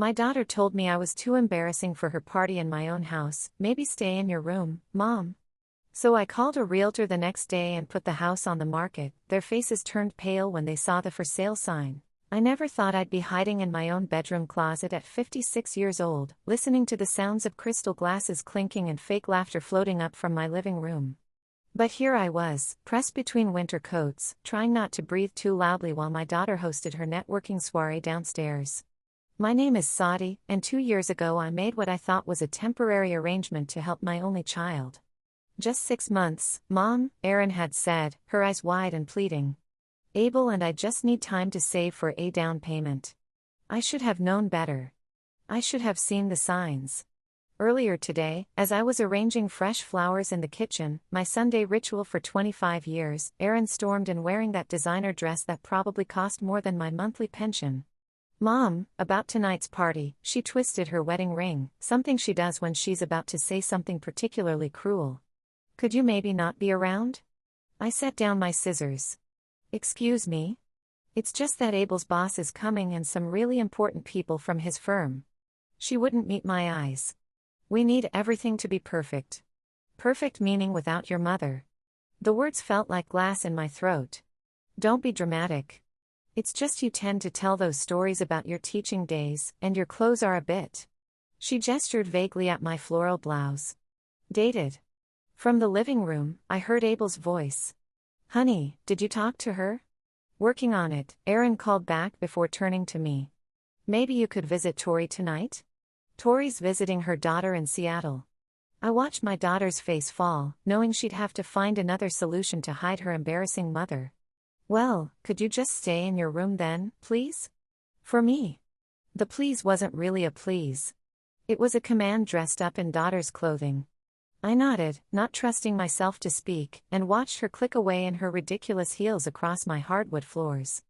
My daughter told me I was too embarrassing for her party in my own house. Maybe stay in your room, Mom. So I called a realtor the next day and put the house on the market. Their faces turned pale when they saw the for sale sign. I never thought I'd be hiding in my own bedroom closet at 56 years old, listening to the sounds of crystal glasses clinking and fake laughter floating up from my living room. But here I was, pressed between winter coats, trying not to breathe too loudly while my daughter hosted her networking soiree downstairs. My name is Saudi, and 2 years ago I made what I thought was a temporary arrangement to help my only child. Just 6 months, Mom, Erin had said, her eyes wide and pleading. Abel and I just need time to save for a down payment. I should have known better. I should have seen the signs. Earlier today, as I was arranging fresh flowers in the kitchen, my Sunday ritual for 25 years, Erin stormed in wearing that designer dress that probably cost more than my monthly pension. Mom, about tonight's party, she twisted her wedding ring, something she does when she's about to say something particularly cruel. Could you maybe not be around? I set down my scissors. Excuse me? It's just that Abel's boss is coming and some really important people from his firm. She wouldn't meet my eyes. We need everything to be perfect. Perfect meaning without your mother. The words felt like glass in my throat. Don't be dramatic. It's just you tend to tell those stories about your teaching days, and your clothes are a bit. She gestured vaguely at my floral blouse. Dated. From the living room, I heard Abel's voice. Honey, did you talk to her? Working on it, Erin called back before turning to me. Maybe you could visit Tori tonight? Tori's visiting her daughter in Seattle. I watched my daughter's face fall, knowing she'd have to find another solution to hide her embarrassing mother. Well, could you just stay in your room then, please? For me. The please wasn't really a please. It was a command dressed up in daughter's clothing. I nodded, not trusting myself to speak, and watched her click away in her ridiculous heels across my hardwood floors.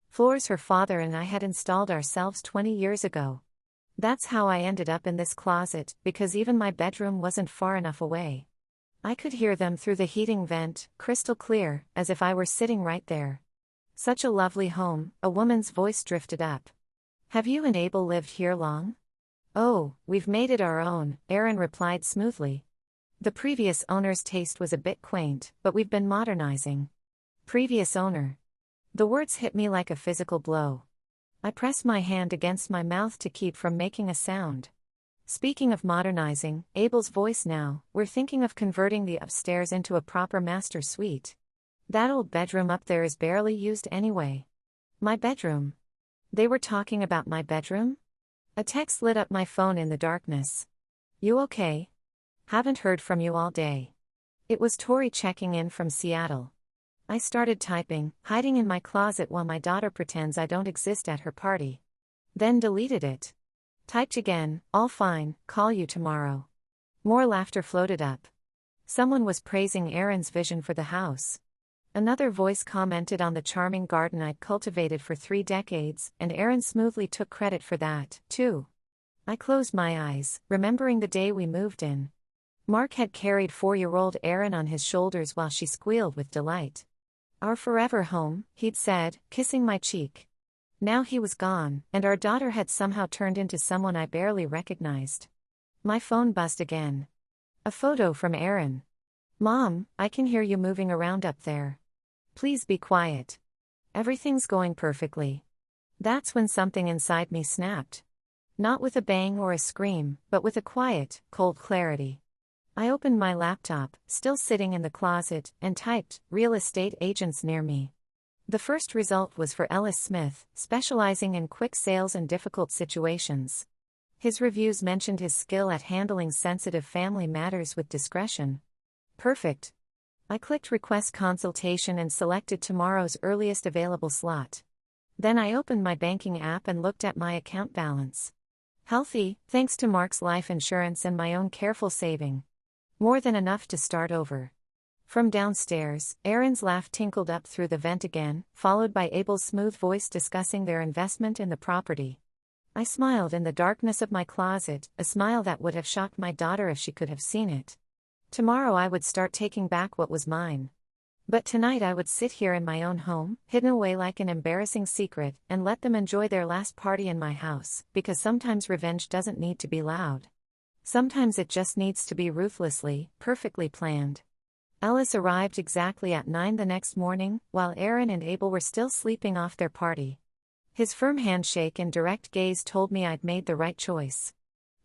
Floors her father and I had installed ourselves 20 years ago. That's how I ended up in this closet, because even my bedroom wasn't far enough away. I could hear them through the heating vent, crystal clear, as if I were sitting right there. Such a lovely home, a woman's voice drifted up. Have you and Abel lived here long? Oh, we've made it our own, Erin replied smoothly. The previous owner's taste was a bit quaint, but we've been modernizing. Previous owner. The words hit me like a physical blow. I pressed my hand against my mouth to keep from making a sound. Speaking of modernizing, Abel's voice now, we're thinking of converting the upstairs into a proper master suite. That old bedroom up there is barely used anyway. My bedroom. They were talking about my bedroom? A text lit up my phone in the darkness. You okay? Haven't heard from you all day. It was Tori checking in from Seattle. I started typing, hiding in my closet while my daughter pretends I don't exist at her party. Then deleted it. Typed again, all fine, call you tomorrow. More laughter floated up. Someone was praising Erin's vision for the house. Another voice commented on the charming garden I'd cultivated for 3 decades, and Erin smoothly took credit for that, too. I closed my eyes, remembering the day we moved in. Mark had carried 4-year-old Erin on his shoulders while she squealed with delight. Our forever home, he'd said, kissing my cheek. Now he was gone, and our daughter had somehow turned into someone I barely recognized. My phone buzzed again. A photo from Erin. Mom, I can hear you moving around up there. Please be quiet. Everything's going perfectly. That's when something inside me snapped. Not with a bang or a scream, but with a quiet, cold clarity. I opened my laptop, still sitting in the closet, and typed, real estate agents near me. The first result was for Ellis Smith, specializing in quick sales and difficult situations. His reviews mentioned his skill at handling sensitive family matters with discretion. Perfect. I clicked request consultation and selected tomorrow's earliest available slot. Then I opened my banking app and looked at my account balance. Healthy, thanks to Mark's life insurance and my own careful saving. More than enough to start over. From downstairs, Erin's laugh tinkled up through the vent again, followed by Abel's smooth voice discussing their investment in the property. I smiled in the darkness of my closet, a smile that would have shocked my daughter if she could have seen it. Tomorrow I would start taking back what was mine. But tonight I would sit here in my own home, hidden away like an embarrassing secret, and let them enjoy their last party in my house, because sometimes revenge doesn't need to be loud. Sometimes it just needs to be ruthlessly, perfectly planned. Ellis arrived exactly at 9 the next morning, while Aaron and Abel were still sleeping off their party. His firm handshake and direct gaze told me I'd made the right choice.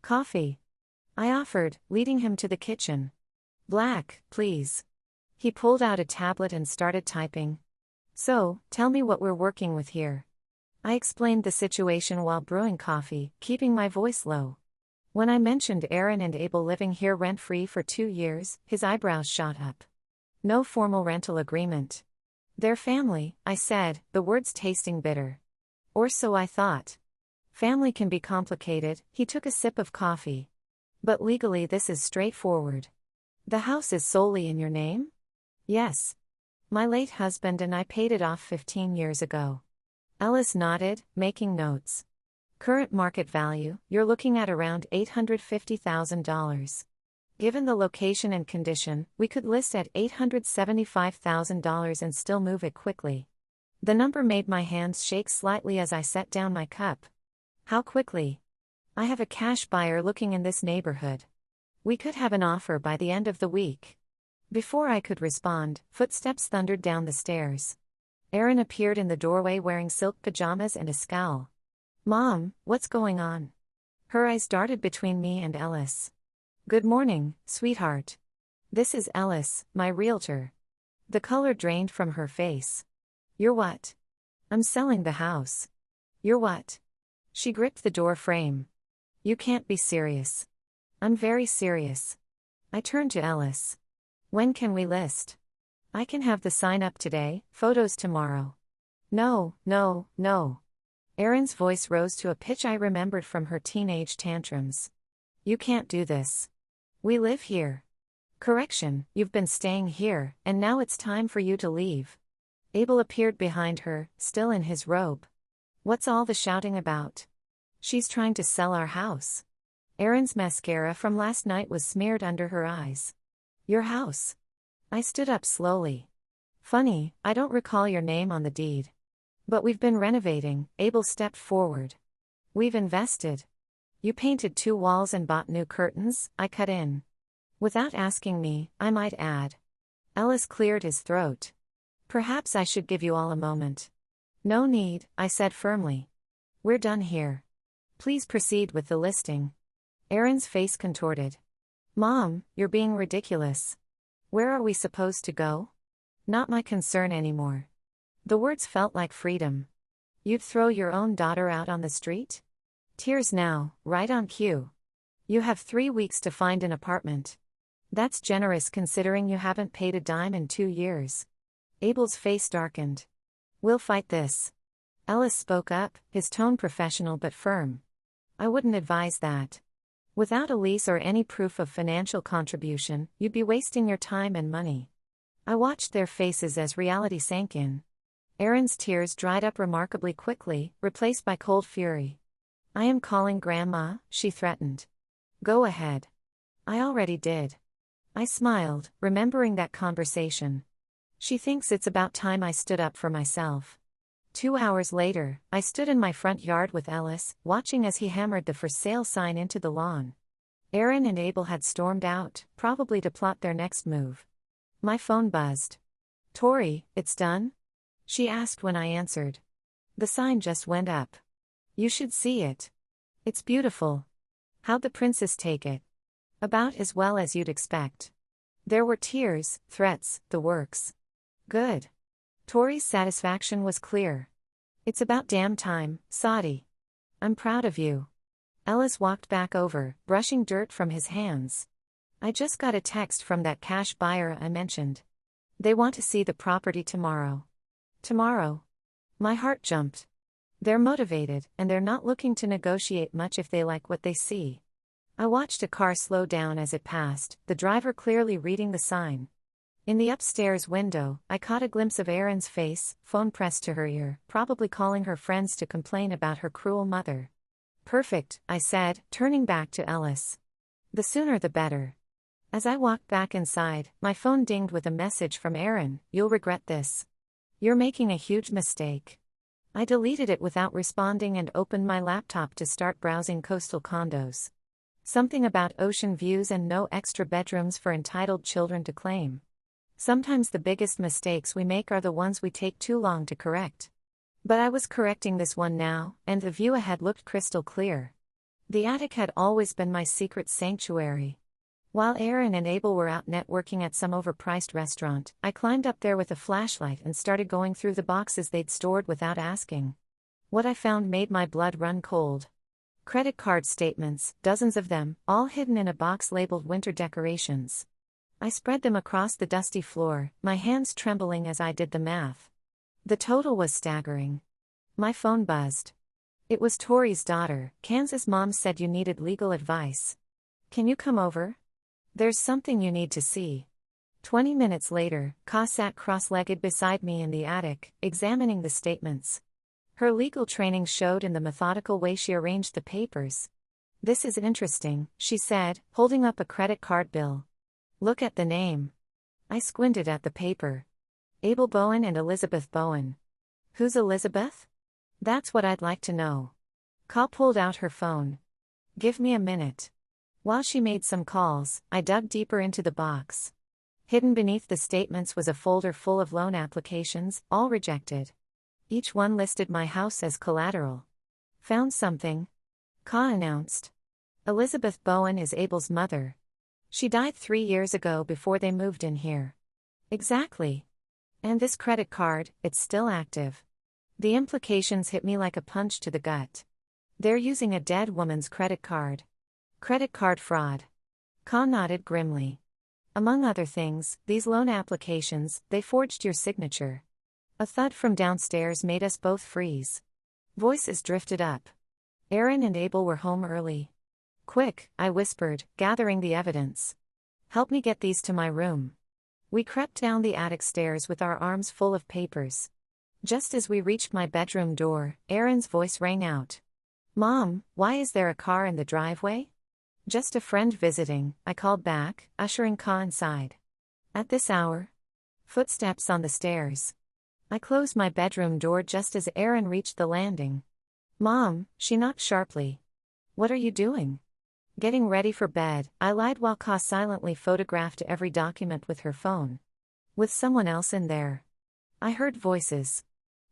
Coffee? I offered, leading him to the kitchen. Black, please. He pulled out a tablet and started typing. So, tell me what we're working with here. I explained the situation while brewing coffee, keeping my voice low. When I mentioned Aaron and Abel living here rent-free for 2 years, his eyebrows shot up. No formal rental agreement. Their family, I said, the words tasting bitter. Or so I thought. Family can be complicated. He took a sip of coffee. But legally this is straightforward. The house is solely in your name? Yes. My late husband and I paid it off 15 years ago. Ellis nodded, making notes. Current market value, you're looking at around $850,000. Given the location and condition, we could list at $875,000 and still move it quickly. The number made my hands shake slightly as I set down my cup. How quickly? I have a cash buyer looking in this neighborhood. We could have an offer by the end of the week. Before I could respond, footsteps thundered down the stairs. Aaron appeared in the doorway wearing silk pajamas and a scowl. Mom, what's going on? Her eyes darted between me and Ellis. Good morning, sweetheart. This is Ellis, my realtor. The color drained from her face. You're what? I'm selling the house. You're what? She gripped the door frame. You can't be serious. I'm very serious. I turned to Ellis. When can we list? I can have the sign up today, photos tomorrow. No, no, no. Erin's voice rose to a pitch I remembered from her teenage tantrums. You can't do this. We live here. Correction, you've been staying here, and now it's time for you to leave. Abel appeared behind her, still in his robe. What's all the shouting about? She's trying to sell our house. Erin's mascara from last night was smeared under her eyes. Your house. I stood up slowly. Funny, I don't recall your name on the deed. But we've been renovating, Abel stepped forward. We've invested. You painted 2 walls and bought new curtains, I cut in. Without asking me, I might add. Ellis cleared his throat. Perhaps I should give you all a moment. No need, I said firmly. We're done here. Please proceed with the listing. Erin's face contorted. Mom, you're being ridiculous. Where are we supposed to go? Not my concern anymore. The words felt like freedom. You'd throw your own daughter out on the street? Tears now, right on cue. You have 3 weeks to find an apartment. That's generous considering you haven't paid a dime in 2 years. Abel's face darkened. We'll fight this. Ellis spoke up, his tone professional but firm. I wouldn't advise that. Without a lease or any proof of financial contribution, you'd be wasting your time and money. I watched their faces as reality sank in. Erin's tears dried up remarkably quickly, replaced by cold fury. I am calling Grandma, she threatened. Go ahead. I already did. I smiled, remembering that conversation. She thinks it's about time I stood up for myself. 2 hours later, I stood in my front yard with Ellis, watching as he hammered the for sale sign into the lawn. Aaron and Abel had stormed out, probably to plot their next move. My phone buzzed. Tori, it's done? She asked when I answered. The sign just went up. You should see it. It's beautiful. How'd the princess take it? About as well as you'd expect. There were tears, threats, the works. Good. Tori's satisfaction was clear. It's about damn time, Saudi. I'm proud of you. Ellis walked back over, brushing dirt from his hands. I just got a text from that cash buyer I mentioned. They want to see the property tomorrow. Tomorrow. My heart jumped. They're motivated, and they're not looking to negotiate much if they like what they see. I watched a car slow down as it passed, the driver clearly reading the sign. In the upstairs window, I caught a glimpse of Erin's face, phone pressed to her ear, probably calling her friends to complain about her cruel mother. Perfect, I said, turning back to Ellis. The sooner the better. As I walked back inside, my phone dinged with a message from Aaron. "You'll regret this. You're making a huge mistake." I deleted it without responding and opened my laptop to start browsing coastal condos. Something about ocean views and no extra bedrooms for entitled children to claim. Sometimes the biggest mistakes we make are the ones we take too long to correct. But I was correcting this one now, and the view ahead looked crystal clear. The attic had always been my secret sanctuary. While Aaron and Abel were out networking at some overpriced restaurant, I climbed up there with a flashlight and started going through the boxes they'd stored without asking. What I found made my blood run cold. Credit card statements, dozens of them, all hidden in a box labeled winter decorations. I spread them across the dusty floor, my hands trembling as I did the math. The total was staggering. My phone buzzed. It was Tori's daughter. "Kansas mom said you needed legal advice. Can you come over? There's something you need to see." 20 minutes later, Ka sat cross-legged beside me in the attic, examining the statements. Her legal training showed in the methodical way she arranged the papers. "This is interesting," she said, holding up a credit card bill. "Look at the name." I squinted at the paper. Abel Bowen and Elizabeth Bowen. Who's Elizabeth? That's what I'd like to know. Ka pulled out her phone. "Give me a minute." While she made some calls, I dug deeper into the box. Hidden beneath the statements was a folder full of loan applications, all rejected. Each one listed my house as collateral. "Found something," Ka announced. "Elizabeth Bowen is Abel's mother. She died 3 years ago before they moved in here." "Exactly. And this credit card, it's still active." The implications hit me like a punch to the gut. They're using a dead woman's credit card. Credit card fraud. Ka nodded grimly. "Among other things, these loan applications, they forged your signature." A thud from downstairs made us both freeze. Voices drifted up. Aaron and Abel were home early. "Quick," I whispered, gathering the evidence. "Help me get these to my room." We crept down the attic stairs with our arms full of papers. Just as we reached my bedroom door, Aaron's voice rang out. "Mom, why is there a car in the driveway?" "Just a friend visiting," I called back, ushering Ka inside. "At this hour?" Footsteps on the stairs. I closed my bedroom door just as Aaron reached the landing. "Mom," she knocked sharply. "What are you doing?" "Getting ready for bed," I lied while Ka silently photographed every document with her phone. "With someone else in there." I heard voices.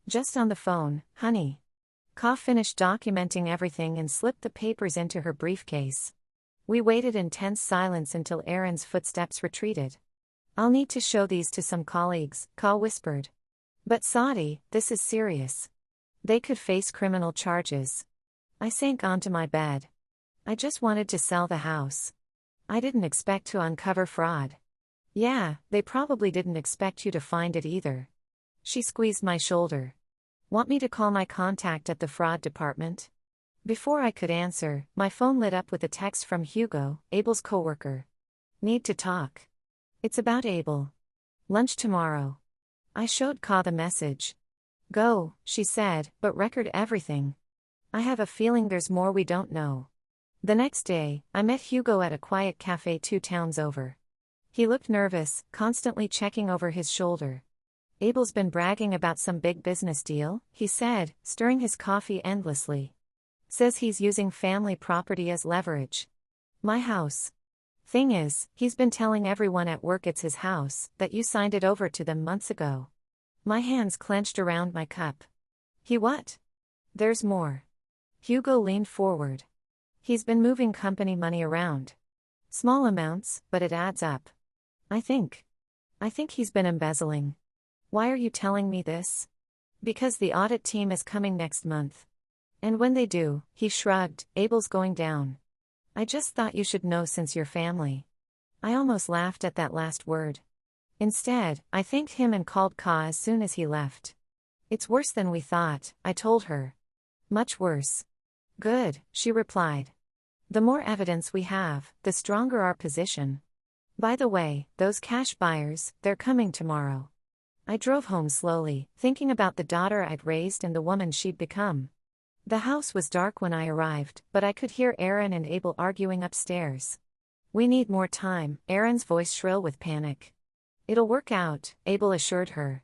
"Just on the phone, honey." Ka finished documenting everything and slipped the papers into her briefcase. We waited in tense silence until Aaron's footsteps retreated. "I'll need to show these to some colleagues," Ka whispered. "But Saudi, this is serious. They could face criminal charges." I sank onto my bed. I just wanted to sell the house. I didn't expect to uncover fraud. "Yeah, they probably didn't expect you to find it either." She squeezed my shoulder. "Want me to call my contact at the fraud department?" Before I could answer, my phone lit up with a text from Hugo, Abel's coworker. "Need to talk." "It's about Abel. Lunch tomorrow." I showed Ka the message. "Go," she said, "but record everything. I have a feeling there's more we don't know." The next day, I met Hugo at a quiet cafe 2 towns over. He looked nervous, constantly checking over his shoulder. "Abel's been bragging about some big business deal," he said, stirring his coffee endlessly. "Says he's using family property as leverage. My house. Thing is, he's been telling everyone at work it's his house, that you signed it over to them months ago." My hands clenched around my cup. "He what?" "There's more." Hugo leaned forward. "He's been moving company money around. Small amounts, but it adds up. I think he's been embezzling." "Why are you telling me this?" "Because the audit team is coming next month. And when they do," he shrugged, "Abel's going down. I just thought you should know since you're family." I almost laughed at that last word. Instead, I thanked him and called Ka as soon as he left. "It's worse than we thought," I told her. "Much worse." "Good," she replied. "The more evidence we have, the stronger our position. By the way, those cash buyers, they're coming tomorrow." I drove home slowly, thinking about the daughter I'd raised and the woman she'd become. The house was dark when I arrived, but I could hear Aaron and Abel arguing upstairs. We need more time, Erin's voice shrill with panic. It'll work out, Abel assured her.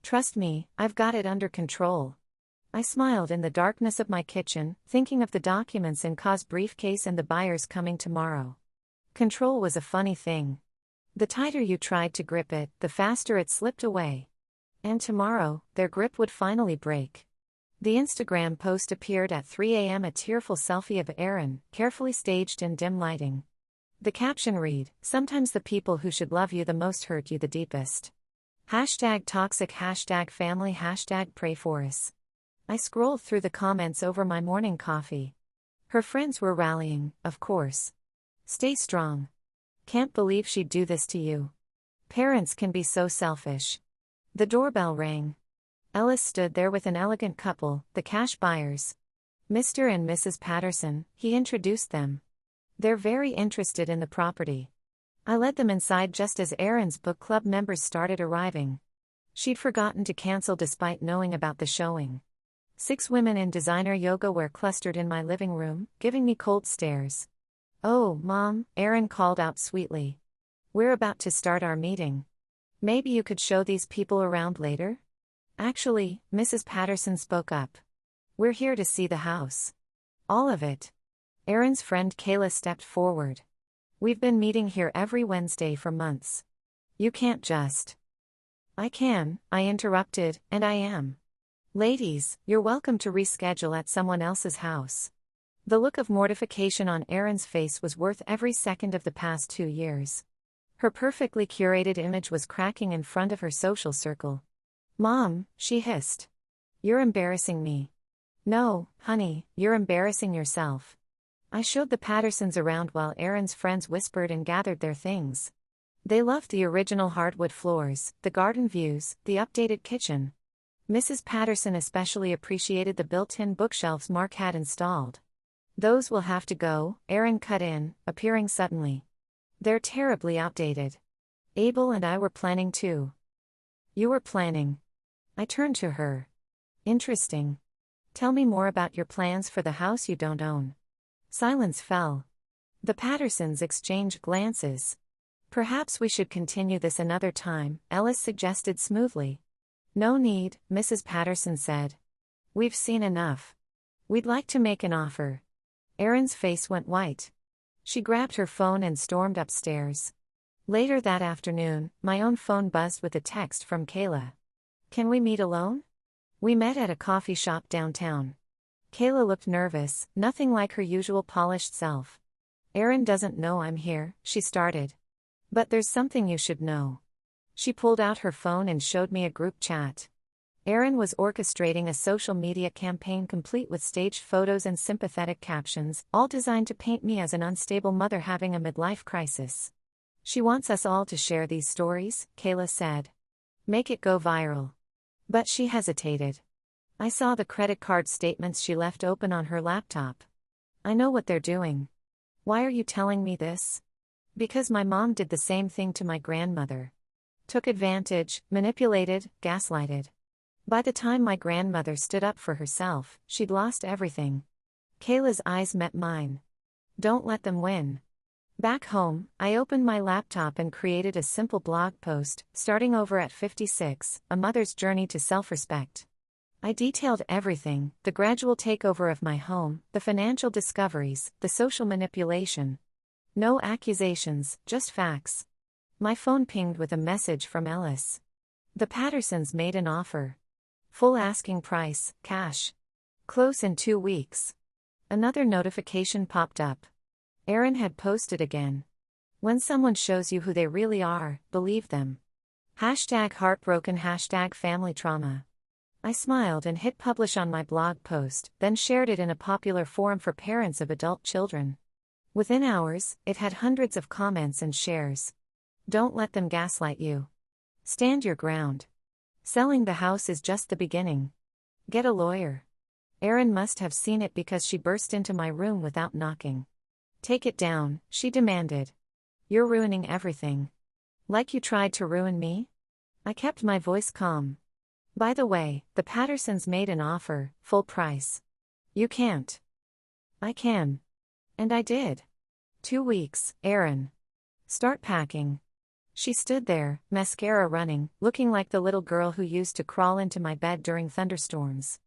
Trust me, I've got it under control. I smiled in the darkness of my kitchen, thinking of the documents in Ka's briefcase and the buyers coming tomorrow. Control was a funny thing. The tighter you tried to grip it, the faster it slipped away. And tomorrow, their grip would finally break. The Instagram post appeared at 3 a.m. a tearful selfie of Erin, carefully staged in dim lighting. The caption read, "Sometimes the people who should love you the most hurt you the deepest. #toxic, #family, #pray for us." I scrolled through the comments over my morning coffee. Her friends were rallying, of course. Stay strong. Can't believe she'd do this to you. Parents can be so selfish. The doorbell rang. Ellis stood there with an elegant couple, the cash buyers. Mr. and Mrs. Patterson, he introduced them. They're very interested in the property. I led them inside just as Erin's book club members started arriving. She'd forgotten to cancel despite knowing about the showing. 6 women in designer yoga wear clustered in my living room, giving me cold stares. "Oh, Mom," Erin called out sweetly. "We're about to start our meeting. Maybe you could show these people around later?" "Actually," Mrs. Patterson spoke up. "We're here to see the house. All of it." Erin's friend Kayla stepped forward. "We've been meeting here every Wednesday for months. You can't just." "I can," I interrupted, "and I am. Ladies, you're welcome to reschedule at someone else's house." The look of mortification on Erin's face was worth every second of the past 2 years. Her perfectly curated image was cracking in front of her social circle. "Mom," she hissed. "You're embarrassing me." "No, honey, you're embarrassing yourself." I showed the Pattersons around while Erin's friends whispered and gathered their things. They loved the original hardwood floors, the garden views, the updated kitchen. Mrs. Patterson especially appreciated the built-in bookshelves Mark had installed. "Those will have to go," Erin cut in, appearing suddenly. "They're terribly outdated. Abel and I were planning too." "You were planning?" I turned to her. "Interesting. Tell me more about your plans for the house you don't own." Silence fell. The Pattersons exchanged glances. "Perhaps we should continue this another time," Ellis suggested smoothly. "No need," Mrs. Patterson said. "We've seen enough. We'd like to make an offer." Erin's face went white. She grabbed her phone and stormed upstairs. Later that afternoon, my own phone buzzed with a text from Kayla. "Can we meet alone?" We met at a coffee shop downtown. Kayla looked nervous, nothing like her usual polished self. "Erin doesn't know I'm here," she started. "But there's something you should know." She pulled out her phone and showed me a group chat. Erin was orchestrating a social media campaign complete with staged photos and sympathetic captions, all designed to paint me as an unstable mother having a midlife crisis. "She wants us all to share these stories," Kayla said. "Make it go viral." But she hesitated. I saw the credit card statements she left open on her laptop. "I know what they're doing." "Why are you telling me this?" "Because my mom did the same thing to my grandmother. Took advantage, manipulated, gaslighted. By the time my grandmother stood up for herself, she'd lost everything." Kayla's eyes met mine. "Don't let them win." Back home, I opened my laptop and created a simple blog post, starting over at 56, A Mother's Journey to Self-Respect. I detailed everything, the gradual takeover of my home, the financial discoveries, the social manipulation. No accusations, just facts. My phone pinged with a message from Ellis. The Pattersons made an offer. Full asking price, cash. Close in 2 weeks. Another notification popped up. Erin had posted again. "When someone shows you who they really are, believe them. #heartbroken, #family trauma." I smiled and hit publish on my blog post, then shared it in a popular forum for parents of adult children. Within hours, it had hundreds of comments and shares. "Don't let them gaslight you. Stand your ground. Selling the house is just the beginning. Get a lawyer." Erin must have seen it because she burst into my room without knocking. "Take it down," she demanded. "You're ruining everything. Like you tried to ruin me?" I kept my voice calm. "By the way, the Pattersons made an offer, full price. You can't." "I can." And I did. 2 weeks, Erin. Start packing. She stood there, mascara running, looking like the little girl who used to crawl into my bed during thunderstorms.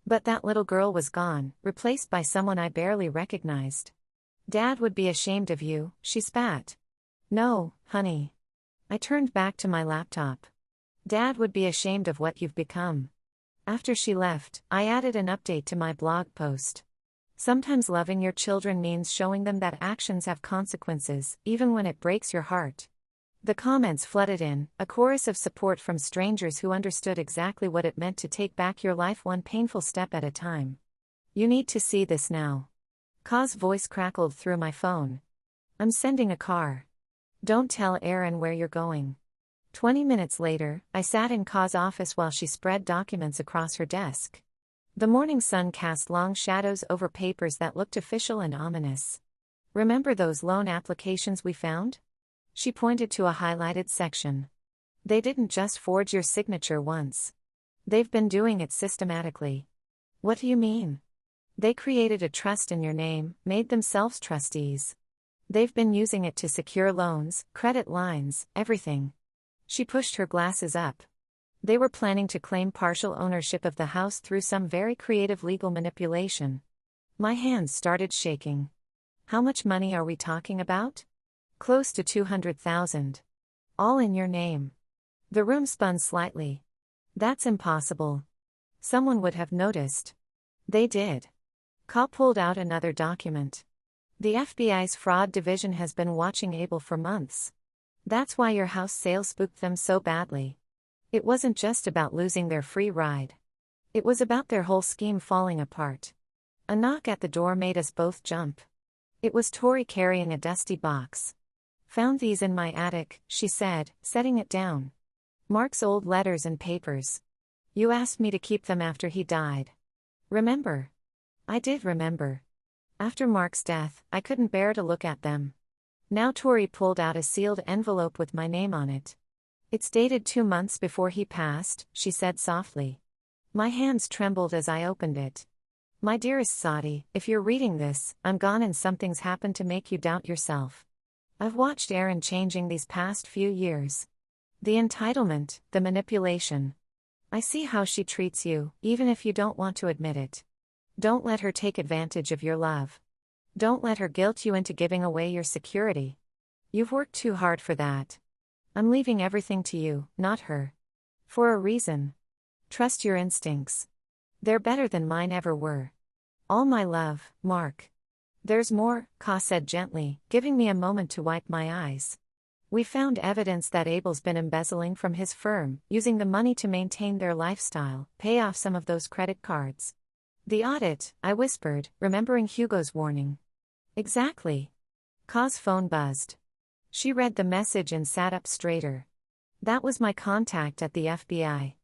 But that little girl was gone, replaced by someone I barely recognized. Dad would be ashamed of you, she spat. No, honey. I turned back to my laptop. Dad would be ashamed of what you've become. After she left, I added an update to my blog post. Sometimes loving your children means showing them that actions have consequences, even when it breaks your heart. The comments flooded in, a chorus of support from strangers who understood exactly what it meant to take back your life one painful step at a time. You need to see this now. Ka's voice crackled through my phone. I'm sending a car. Don't tell Erin where you're going. 20 minutes later, I sat in Ka's office while she spread documents across her desk. The morning sun cast long shadows over papers that looked official and ominous. Remember those loan applications we found? She pointed to a highlighted section. They didn't just forge your signature once. They've been doing it systematically. What do you mean? They created a trust in your name, made themselves trustees. They've been using it to secure loans, credit lines, everything. She pushed her glasses up. They were planning to claim partial ownership of the house through some very creative legal manipulation. My hands started shaking. How much money are we talking about? Close to 200,000. All in your name. The room spun slightly. That's impossible. Someone would have noticed. They did. Ka pulled out another document. The FBI's fraud division has been watching Abel for months. That's why your house sale spooked them so badly. It wasn't just about losing their free ride. It was about their whole scheme falling apart. A knock at the door made us both jump. It was Tori carrying a dusty box. Found these in my attic, she said, setting it down. Mark's old letters and papers. You asked me to keep them after he died. Remember? I did remember. After Mark's death, I couldn't bear to look at them. Now Tori pulled out a sealed envelope with my name on it. It's dated 2 months before he passed, she said softly. My hands trembled as I opened it. My dearest Sadi, if you're reading this, I'm gone and something's happened to make you doubt yourself. I've watched Erin changing these past few years. The entitlement, the manipulation. I see how she treats you, even if you don't want to admit it. Don't let her take advantage of your love. Don't let her guilt you into giving away your security. You've worked too hard for that. I'm leaving everything to you, not her. For a reason. Trust your instincts. They're better than mine ever were. All my love, Mark. There's more, Ka said gently, giving me a moment to wipe my eyes. We found evidence that Abel's been embezzling from his firm, using the money to maintain their lifestyle, pay off some of those credit cards. The audit, I whispered, remembering Hugo's warning. Exactly. Ka's phone buzzed. She read the message and sat up straighter. That was my contact at the FBI.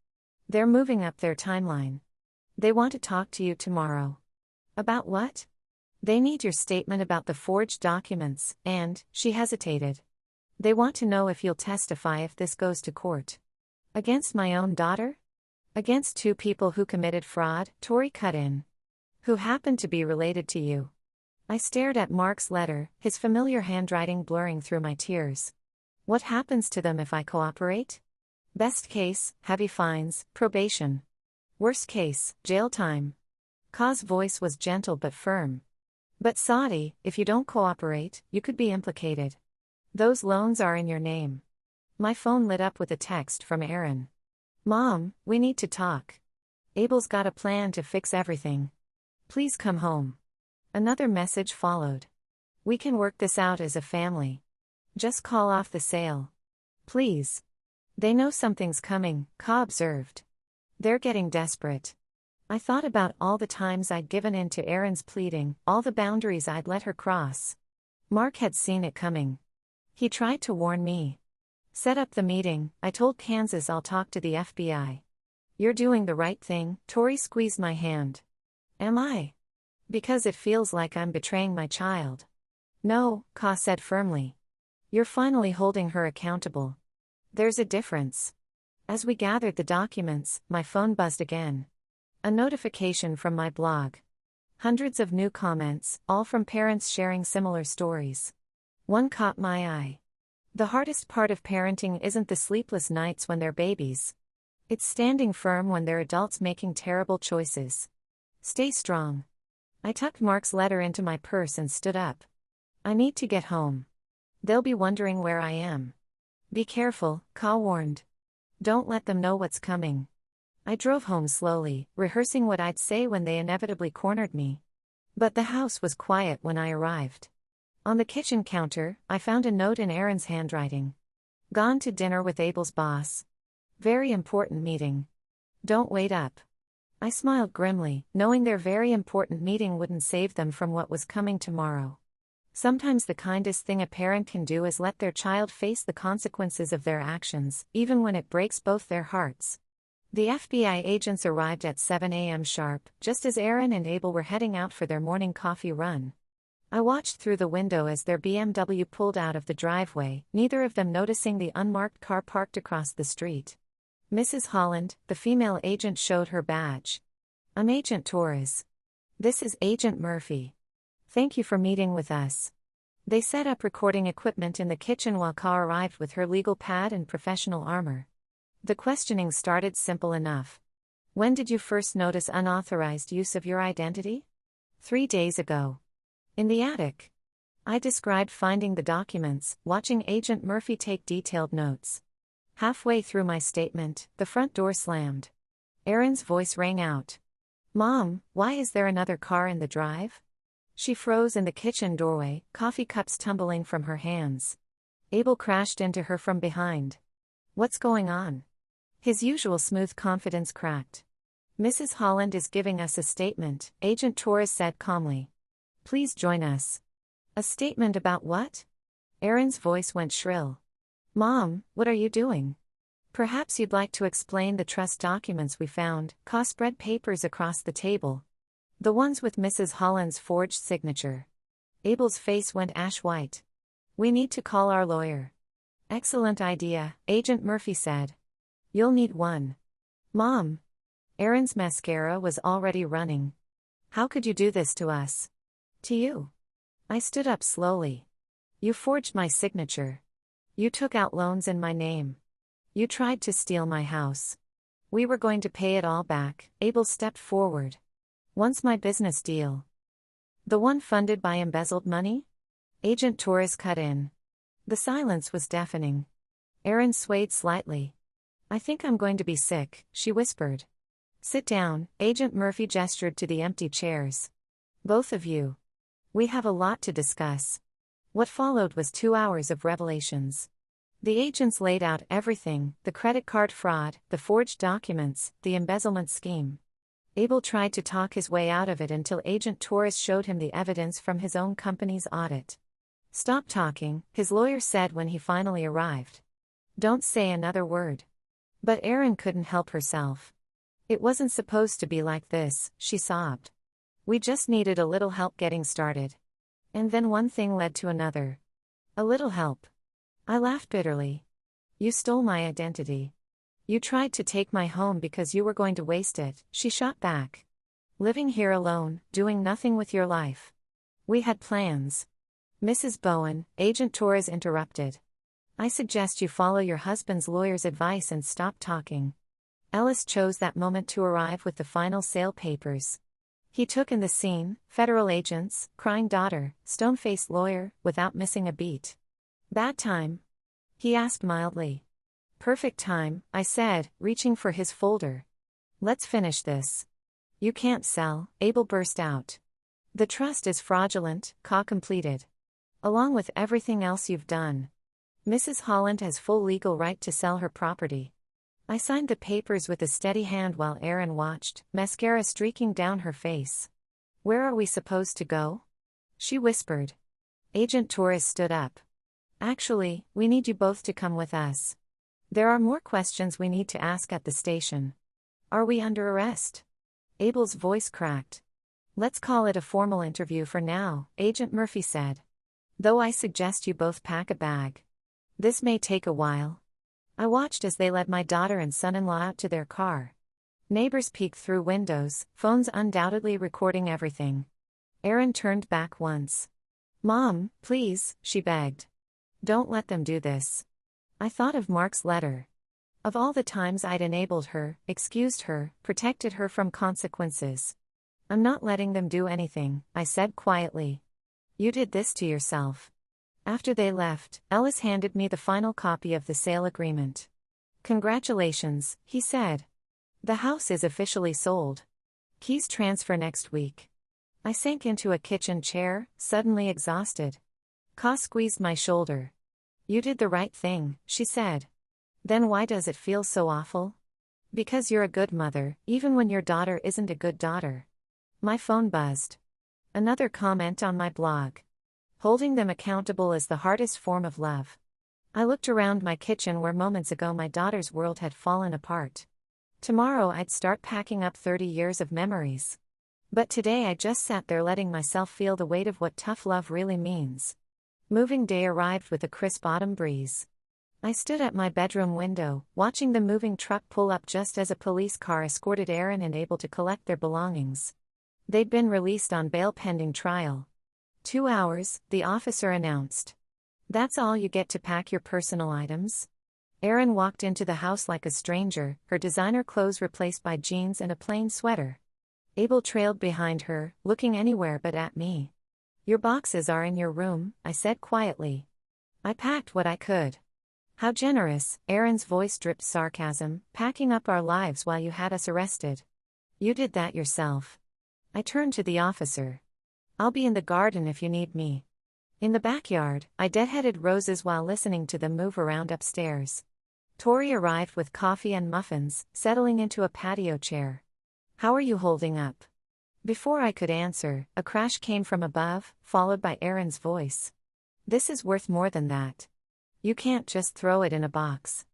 They're moving up their timeline. They want to talk to you tomorrow. About what? They need your statement about the forged documents, and, she hesitated. They want to know if you'll testify if this goes to court. Against my own daughter? Against 2 people who committed fraud, Tori cut in. Who happened to be related to you. I stared at Mark's letter, his familiar handwriting blurring through my tears. What happens to them if I cooperate? Best case, heavy fines, probation. Worst case, jail time. Ka's voice was gentle but firm. But Sadi, if you don't cooperate, you could be implicated. Those loans are in your name. My phone lit up with a text from Erin. Mom, we need to talk. Abel's got a plan to fix everything. Please come home. Another message followed. We can work this out as a family. Just call off the sale. Please. They know something's coming, Ka observed. They're getting desperate. I thought about all the times I'd given in to Erin's pleading, all the boundaries I'd let her cross. Mark had seen it coming. He tried to warn me. Set up the meeting, I told Kansas I'll talk to the FBI. You're doing the right thing, Tori squeezed my hand. Am I? Because it feels like I'm betraying my child. No, Ka said firmly. You're finally holding her accountable. There's a difference. As we gathered the documents, my phone buzzed again. A notification from my blog. Hundreds of new comments, all from parents sharing similar stories. One caught my eye. The hardest part of parenting isn't the sleepless nights when they're babies. It's standing firm when they're adults making terrible choices. Stay strong. I tucked Mark's letter into my purse and stood up. I need to get home. They'll be wondering where I am. Be careful, Ka warned. Don't let them know what's coming. I drove home slowly, rehearsing what I'd say when they inevitably cornered me. But the house was quiet when I arrived. On the kitchen counter, I found a note in Aaron's handwriting. Gone to dinner with Abel's boss. Very important meeting. Don't wait up. I smiled grimly, knowing their very important meeting wouldn't save them from what was coming tomorrow. Sometimes the kindest thing a parent can do is let their child face the consequences of their actions, even when it breaks both their hearts. The FBI agents arrived at 7 a.m. sharp, just as Aaron and Abel were heading out for their morning coffee run. I watched through the window as their BMW pulled out of the driveway, neither of them noticing the unmarked car parked across the street. Mrs. Holland, the female agent, showed her badge. I'm Agent Torres. This is Agent Murphy. Thank you for meeting with us. They set up recording equipment in the kitchen while Ka arrived with her legal pad and professional armor. The questioning started simple enough. When did you first notice unauthorized use of your identity? 3 days ago. In the attic. I described finding the documents, watching Agent Murphy take detailed notes. Halfway through my statement, the front door slammed. Erin's voice rang out. Mom, why is there another car in the drive? She froze in the kitchen doorway, coffee cups tumbling from her hands. Abel crashed into her from behind. What's going on? His usual smooth confidence cracked. Mrs. Holland is giving us a statement, Agent Torres said calmly. Please join us. A statement about what? Erin's voice went shrill. Mom, what are you doing? Perhaps you'd like to explain the trust documents we found. Ka spread papers across the table. The ones with Mrs. Holland's forged signature. Abel's face went ash white. We need to call our lawyer. Excellent idea, Agent Murphy said. You'll need one. Mom. Erin's mascara was already running. How could you do this to us? To you. I stood up slowly. You forged my signature. You took out loans in my name. You tried to steal my house. We were going to pay it all back. Abel stepped forward. Once my business deal. The one funded by embezzled money? Agent Torres cut in. The silence was deafening. Erin swayed slightly. I think I'm going to be sick, she whispered. Sit down, Agent Murphy gestured to the empty chairs. Both of you. We have a lot to discuss. What followed was 2 hours of revelations. The agents laid out everything, the credit card fraud, the forged documents, the embezzlement scheme. Abel tried to talk his way out of it until Agent Torres showed him the evidence from his own company's audit. Stop talking, his lawyer said when he finally arrived. Don't say another word. But Erin couldn't help herself. It wasn't supposed to be like this, she sobbed. We just needed a little help getting started. And then one thing led to another. A little help. I laughed bitterly. You stole my identity. You tried to take my home because you were going to waste it, she shot back. Living here alone, doing nothing with your life. We had plans. Mrs. Bowen, Agent Torres interrupted. I suggest you follow your husband's lawyer's advice and stop talking. Ellis chose that moment to arrive with the final sale papers. He took in the scene, federal agents, crying daughter, stone-faced lawyer, without missing a beat. Bad time? He asked mildly. Perfect time, I said, reaching for his folder. Let's finish this. You can't sell, Abel burst out. The trust is fraudulent, Ka completed. Along with everything else you've done. Mrs. Holland has full legal right to sell her property. I signed the papers with a steady hand while Erin watched, mascara streaking down her face. Where are we supposed to go? She whispered. Agent Torres stood up. Actually, we need you both to come with us. There are more questions we need to ask at the station. Are we under arrest? Abel's voice cracked. Let's call it a formal interview for now, Agent Murphy said. Though I suggest you both pack a bag. This may take a while. I watched as they led my daughter and son-in-law out to their car. Neighbors peeked through windows, phones undoubtedly recording everything. Erin turned back once. Mom, please, she begged. Don't let them do this. I thought of Mark's letter. Of all the times I'd enabled her, excused her, protected her from consequences. I'm not letting them do anything, I said quietly. You did this to yourself. After they left, Ellis handed me the final copy of the sale agreement. Congratulations, he said. The house is officially sold. Keys transfer next week. I sank into a kitchen chair, suddenly exhausted. Ka squeezed my shoulder. You did the right thing, she said. Then why does it feel so awful? Because you're a good mother, even when your daughter isn't a good daughter. My phone buzzed. Another comment on my blog. Holding them accountable is the hardest form of love. I looked around my kitchen where moments ago my daughter's world had fallen apart. Tomorrow I'd start packing up 30 years of memories. But today I just sat there letting myself feel the weight of what tough love really means. Moving day arrived with a crisp autumn breeze. I stood at my bedroom window, watching the moving truck pull up just as a police car escorted Aaron and Abel to collect their belongings. They'd been released on bail pending trial. 2 hours, the officer announced. That's all you get to pack your personal items? Erin walked into the house like a stranger, her designer clothes replaced by jeans and a plain sweater. Abel trailed behind her, looking anywhere but at me. Your boxes are in your room, I said quietly. I packed what I could. How generous, Erin's voice dripped sarcasm, packing up our lives while you had us arrested. You did that yourself. I turned to the officer. I'll be in the garden if you need me. In the backyard, I deadheaded roses while listening to them move around upstairs. Tori arrived with coffee and muffins, settling into a patio chair. How are you holding up? Before I could answer, a crash came from above, followed by Erin's voice. This is worth more than that. You can't just throw it in a box.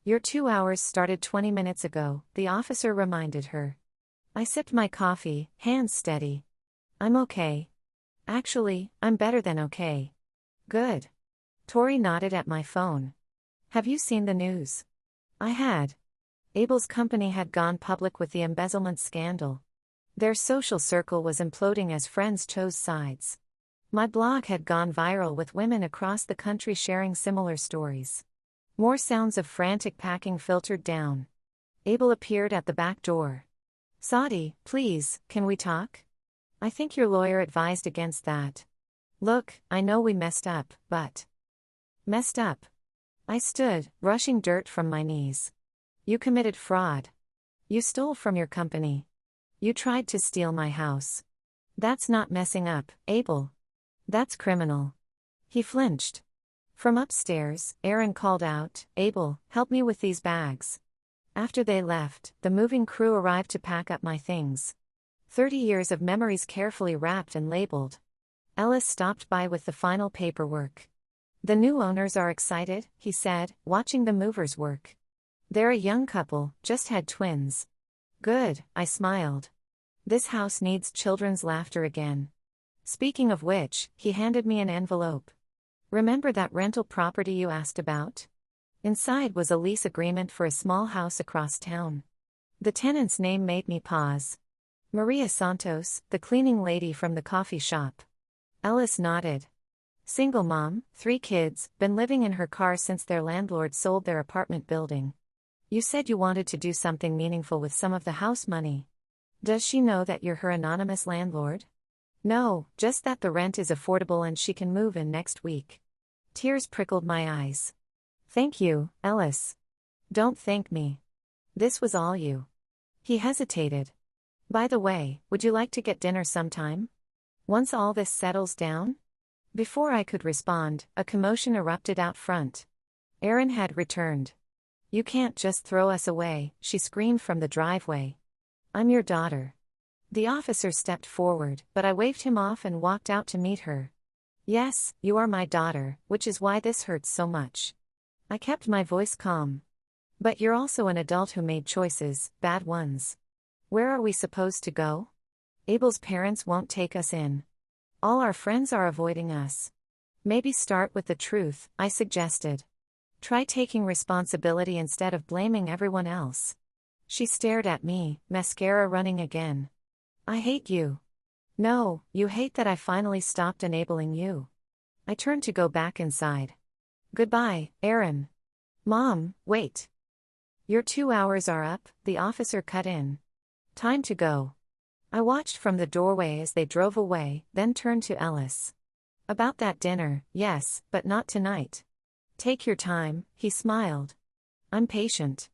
Your 2 hours started 20 minutes ago, the officer reminded her. I sipped my coffee, hands steady. I'm okay. Actually, I'm better than okay. Good. Tori nodded at my phone. Have you seen the news? I had. Abel's company had gone public with the embezzlement scandal. Their social circle was imploding as friends chose sides. My blog had gone viral with women across the country sharing similar stories. More sounds of frantic packing filtered down. Abel appeared at the back door. Saudi, please, can we talk? I think your lawyer advised against that. Look, I know we messed up, but... Messed up? I stood, brushing dirt from my knees. You committed fraud. You stole from your company. You tried to steal my house. That's not messing up, Abel. That's criminal. He flinched. From upstairs, Aaron called out, Abel, help me with these bags. After they left, the moving crew arrived to pack up my things. 30 years of memories carefully wrapped and labeled. Ellis stopped by with the final paperwork. The new owners are excited, he said, watching the movers work. They're a young couple, just had twins. Good, I smiled. This house needs children's laughter again. Speaking of which, he handed me an envelope. Remember that rental property you asked about? Inside was a lease agreement for a small house across town. The tenant's name made me pause. Maria Santos, the cleaning lady from the coffee shop. Ellis nodded. Single mom, 3 kids, been living in her car since their landlord sold their apartment building. You said you wanted to do something meaningful with some of the house money. Does she know that you're her anonymous landlord? No, just that the rent is affordable and she can move in next week. Tears prickled my eyes. Thank you, Ellis. Don't thank me. This was all you. He hesitated. By the way, would you like to get dinner sometime? Once all this settles down? Before I could respond, a commotion erupted out front. Erin had returned. You can't just throw us away, she screamed from the driveway. I'm your daughter. The officer stepped forward, but I waved him off and walked out to meet her. Yes, you are my daughter, which is why this hurts so much. I kept my voice calm. But you're also an adult who made choices, bad ones. Where are we supposed to go? Abel's parents won't take us in. All our friends are avoiding us. Maybe start with the truth, I suggested. Try taking responsibility instead of blaming everyone else. She stared at me, mascara running again. I hate you. No, you hate that I finally stopped enabling you. I turned to go back inside. Goodbye, Aaron. Mom, wait. Your 2 hours are up, the officer cut in. Time to go. I watched from the doorway as they drove away, then turned to Ellis. About that dinner, yes, but not tonight. Take your time, he smiled. I'm patient.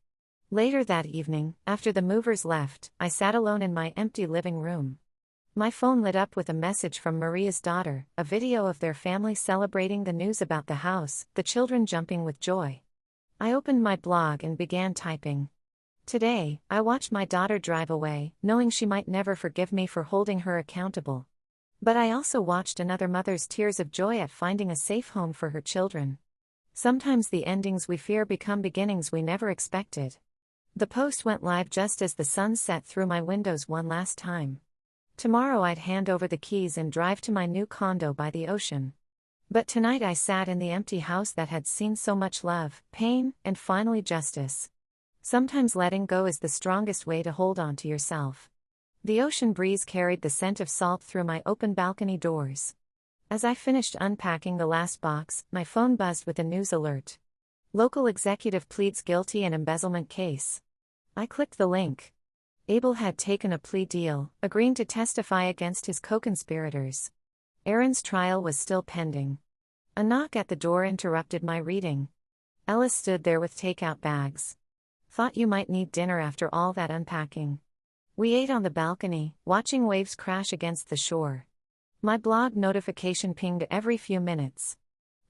Later that evening, after the movers left, I sat alone in my empty living room. My phone lit up with a message from Maria's daughter, a video of their family celebrating the news about the house, the children jumping with joy. I opened my blog and began typing. Today, I watched my daughter drive away, knowing she might never forgive me for holding her accountable. But I also watched another mother's tears of joy at finding a safe home for her children. Sometimes the endings we fear become beginnings we never expected. The post went live just as the sun set through my windows one last time. Tomorrow I'd hand over the keys and drive to my new condo by the ocean. But tonight I sat in the empty house that had seen so much love, pain, and finally justice. Sometimes letting go is the strongest way to hold on to yourself. The ocean breeze carried the scent of salt through my open balcony doors. As I finished unpacking the last box, my phone buzzed with a news alert. Local executive pleads guilty in embezzlement case. I clicked the link. Abel had taken a plea deal, agreeing to testify against his co-conspirators. Aaron's trial was still pending. A knock at the door interrupted my reading. Ellis stood there with takeout bags. Thought you might need dinner after all that unpacking. We ate on the balcony, watching waves crash against the shore. My blog notification pinged every few minutes.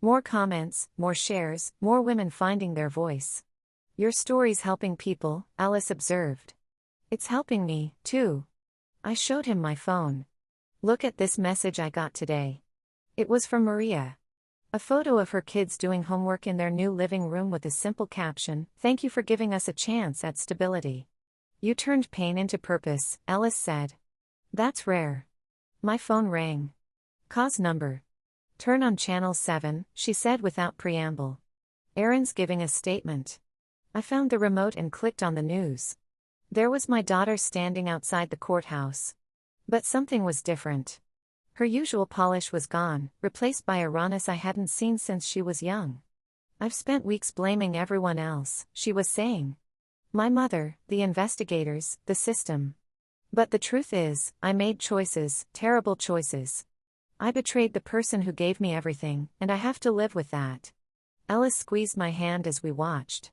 More comments, more shares, more women finding their voice. Your story's helping people, Ellis observed. It's helping me, too. I showed him my phone. Look at this message I got today. It was from Maria. A photo of her kids doing homework in their new living room with a simple caption, "Thank you for giving us a chance at stability. You turned pain into purpose," Ellis said. That's rare. My phone rang. Cause number. Turn on channel 7, she said without preamble. Aaron's giving a statement. I found the remote and clicked on the news. There was my daughter standing outside the courthouse. But something was different. Her usual polish was gone, replaced by a rawness I hadn't seen since she was young. I've spent weeks blaming everyone else, she was saying. My mother, the investigators, the system. But the truth is, I made choices, terrible choices. I betrayed the person who gave me everything, and I have to live with that. Ellis squeezed my hand as we watched.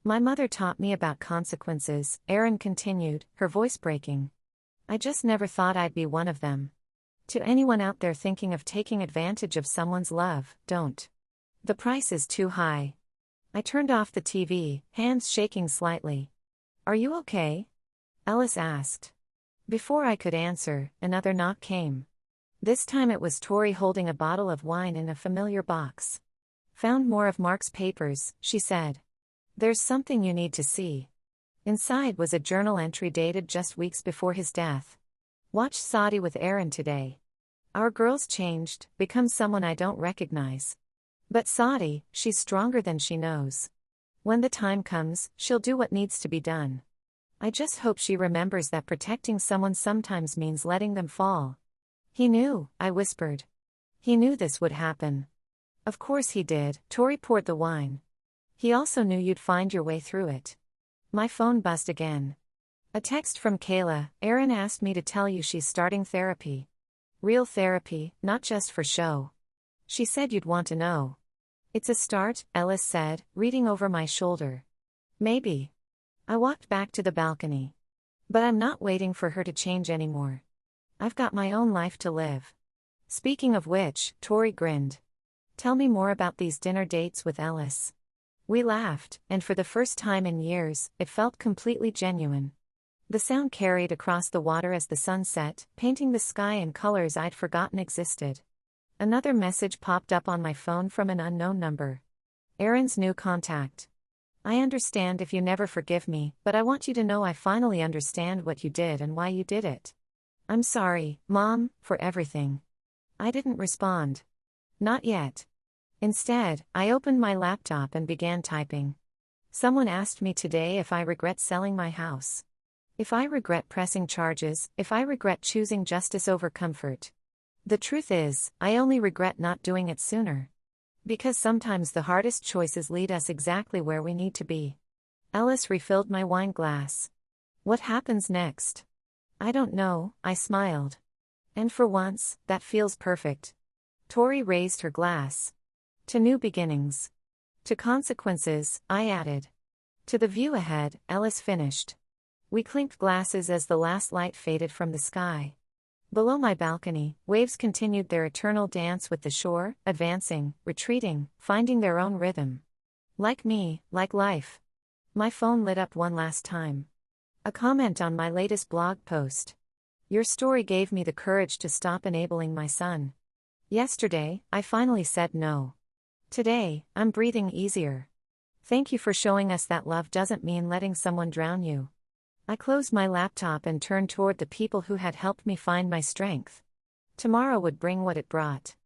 My mother taught me about consequences, Aaron continued, her voice breaking. I just never thought I'd be one of them. To anyone out there thinking of taking advantage of someone's love, don't. The price is too high. I turned off the TV, hands shaking slightly. Are you okay? Ellis asked. Before I could answer, another knock came. This time it was Tori holding a bottle of wine in a familiar box. Found more of Mark's papers, she said. There's something you need to see. Inside was a journal entry dated just weeks before his death. Watched Saudi with Aaron today. Our girl's changed, become someone I don't recognize. But Saudi, she's stronger than she knows. When the time comes, she'll do what needs to be done. I just hope she remembers that protecting someone sometimes means letting them fall. He knew, I whispered. He knew this would happen. Of course he did, Tori poured the wine. He also knew you'd find your way through it. My phone buzzed again. A text from Kayla, Aaron asked me to tell you she's starting therapy. Real therapy, not just for show. She said you'd want to know. It's a start, Ellis said, reading over my shoulder. Maybe. I walked back to the balcony. But I'm not waiting for her to change anymore. I've got my own life to live. Speaking of which, Tori grinned. Tell me more about these dinner dates with Ellis. We laughed, and for the first time in years, it felt completely genuine. The sound carried across the water as the sun set, painting the sky in colors I'd forgotten existed. Another message popped up on my phone from an unknown number. Aaron's new contact. I understand if you never forgive me, but I want you to know I finally understand what you did and why you did it. I'm sorry, Mom, for everything. I didn't respond. Not yet. Instead, I opened my laptop and began typing. Someone asked me today if I regret selling my house. If I regret pressing charges, if I regret choosing justice over comfort. The truth is, I only regret not doing it sooner. Because sometimes the hardest choices lead us exactly where we need to be. Ellis refilled my wine glass. What happens next? I don't know, I smiled. And for once, that feels perfect. Tori raised her glass. To new beginnings. To consequences, I added. To the view ahead, Ellis finished. We clinked glasses as the last light faded from the sky. Below my balcony, waves continued their eternal dance with the shore, advancing, retreating, finding their own rhythm. Like me, like life. My phone lit up one last time. A comment on my latest blog post. Your story gave me the courage to stop enabling my son. Yesterday, I finally said no. Today, I'm breathing easier. Thank you for showing us that love doesn't mean letting someone drown you. I closed my laptop and turned toward the people who had helped me find my strength. Tomorrow would bring what it brought.